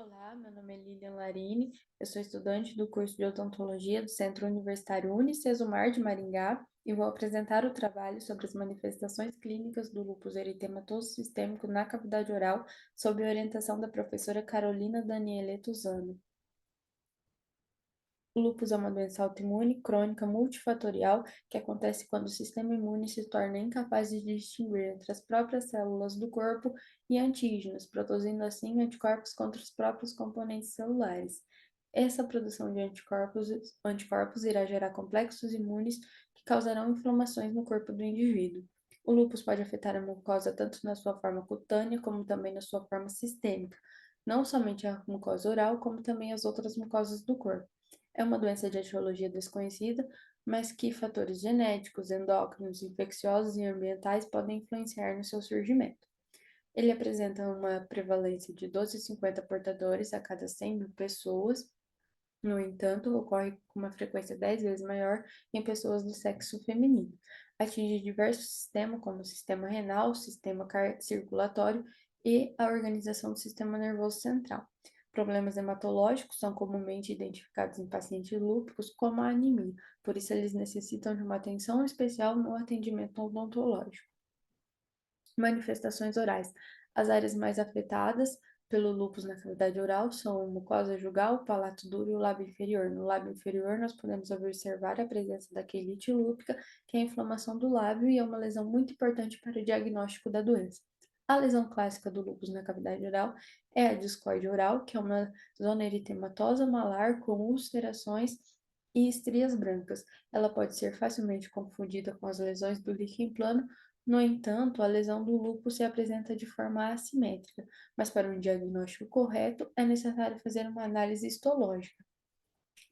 Olá, meu nome é Lilian Larini, eu sou estudante do curso de odontologia do Centro Universitário Unicesumar de Maringá e vou apresentar o trabalho sobre as manifestações clínicas do lúpus eritematoso sistêmico na cavidade oral, sob orientação da professora Carolina Danieleto Zano. O lúpus é uma doença autoimune crônica multifatorial que acontece quando o sistema imune se torna incapaz de distinguir entre as próprias células do corpo e antígenos, produzindo assim anticorpos contra os próprios componentes celulares. Essa produção de anticorpos irá gerar complexos imunes que causarão inflamações no corpo do indivíduo. O lúpus pode afetar a mucosa tanto na sua forma cutânea como também na sua forma sistêmica, não somente a mucosa oral, como também as outras mucosas do corpo. É uma doença de etiologia desconhecida, mas que fatores genéticos, endócrinos, infecciosos e ambientais podem influenciar no seu surgimento. Ele apresenta uma prevalência de 12,50 portadores a cada 100 mil pessoas. No entanto, ocorre com uma frequência 10 vezes maior em pessoas do sexo feminino. Atinge diversos sistemas, como o sistema renal, o sistema circulatório e a organização do sistema nervoso central. Problemas hematológicos são comumente identificados em pacientes lúpicos como a anemia, por isso eles necessitam de uma atenção especial no atendimento odontológico. Manifestações orais. As áreas mais afetadas pelo lúpus na cavidade oral são mucosa jugal, palato duro e o lábio inferior. No lábio inferior, nós podemos observar a presença da quelite lúpica, que é a inflamação do lábio e é uma lesão muito importante para o diagnóstico da doença. A lesão clássica do lúpus na cavidade oral é a discoide oral, que é uma zona eritematosa malar com ulcerações e estrias brancas. Ela pode ser facilmente confundida com as lesões do líquen plano. No entanto, a lesão do lúpus se apresenta de forma assimétrica, mas para um diagnóstico correto é necessário fazer uma análise histológica.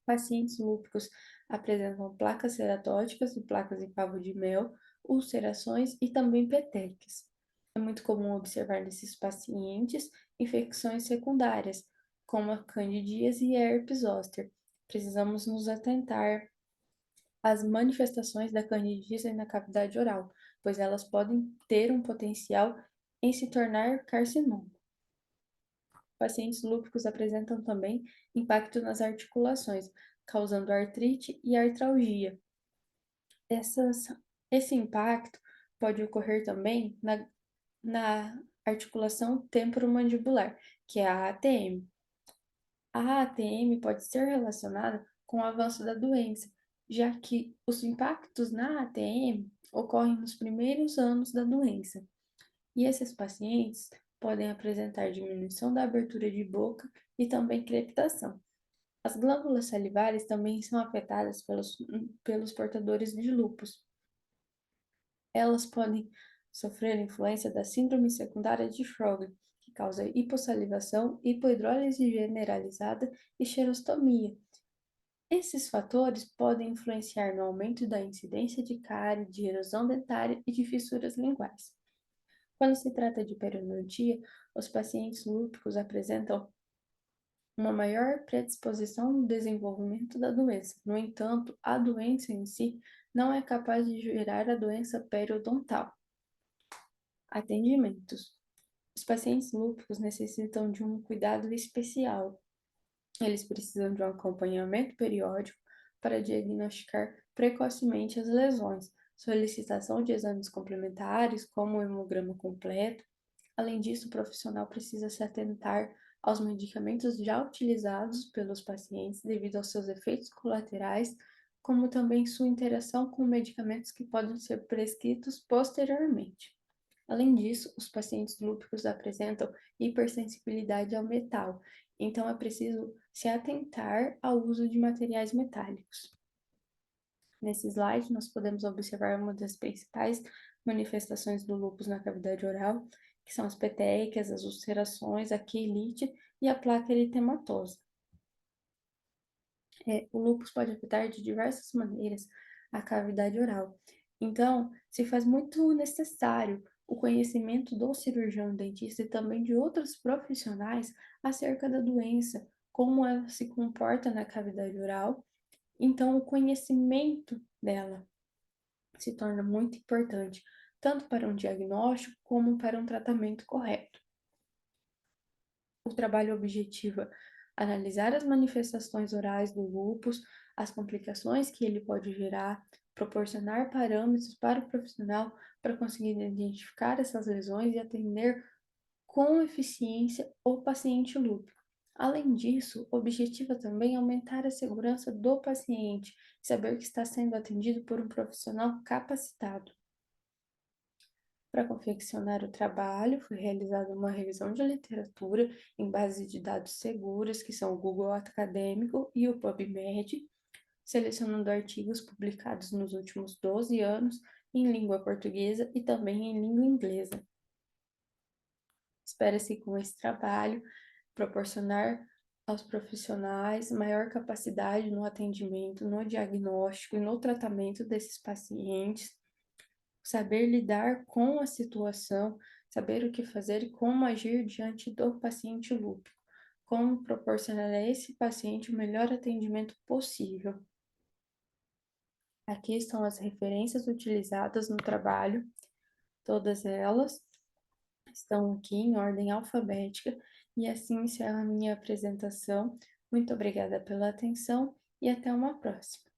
Pacientes lúpicos apresentam placas ceratóticas e placas em favo de mel, ulcerações e também petequias. É muito comum observar nesses pacientes infecções secundárias, como a candidíase e a herpes zoster. Precisamos nos atentar as manifestações da candidíase na cavidade oral, pois elas podem ter um potencial em se tornar carcinoma. Pacientes lúpicos apresentam também impacto nas articulações, causando artrite e artralgia. Essas, esse impacto pode ocorrer também na articulação temporomandibular, que é a ATM. A ATM pode ser relacionada com o avanço da doença, já que os impactos na ATM ocorrem nos primeiros anos da doença, e esses pacientes podem apresentar diminuição da abertura de boca e também crepitação. As glândulas salivares também são afetadas pelos portadores de lúpus. Elas podem sofrer influência da síndrome secundária de Sjögren, que causa hipossalivação, hipohidrólise generalizada e xerostomia. Esses fatores podem influenciar no aumento da incidência de cárie, de erosão dentária e de fissuras linguais. Quando se trata de periodontia, os pacientes lúpicos apresentam uma maior predisposição no desenvolvimento da doença. No entanto, a doença em si não é capaz de gerar a doença periodontal. Atendimentos. Os pacientes lúpicos necessitam de um cuidado especial. Eles precisam de um acompanhamento periódico para diagnosticar precocemente as lesões, solicitação de exames complementares, como o hemograma completo. Além disso, o profissional precisa se atentar aos medicamentos já utilizados pelos pacientes devido aos seus efeitos colaterais, como também sua interação com medicamentos que podem ser prescritos posteriormente. Além disso, os pacientes lúpicos apresentam hipersensibilidade ao metal, então é preciso se atentar ao uso de materiais metálicos. Nesse slide, nós podemos observar uma das principais manifestações do lúpus na cavidade oral, que são as petequias, as ulcerações, a quelite e a placa eritematosa. O lúpus pode afetar de diversas maneiras a cavidade oral. Então, se faz muito necessário o conhecimento do cirurgião dentista e também de outros profissionais acerca da doença, como ela se comporta na cavidade oral. Então, o conhecimento dela se torna muito importante, tanto para um diagnóstico como para um tratamento correto. O trabalho objetiva analisar as manifestações orais do lúpus, as complicações que ele pode gerar, proporcionar parâmetros para o profissional para conseguir identificar essas lesões e atender com eficiência o paciente lúpico. Além disso, objetiva também aumentar a segurança do paciente, saber que está sendo atendido por um profissional capacitado. Para confeccionar o trabalho, foi realizada uma revisão de literatura em base de dados seguras, que são o Google Acadêmico e o PubMed, selecionando artigos publicados nos últimos 12 anos em língua portuguesa e também em língua inglesa. Espera-se com esse trabalho proporcionar aos profissionais maior capacidade no atendimento, no diagnóstico e no tratamento desses pacientes, saber lidar com a situação, saber o que fazer e como agir diante do paciente lúpico, como proporcionar a esse paciente o melhor atendimento possível. Aqui estão as referências utilizadas no trabalho, todas elas estão aqui em ordem alfabética, e assim encerro a minha apresentação. Muito obrigada pela atenção e até uma próxima.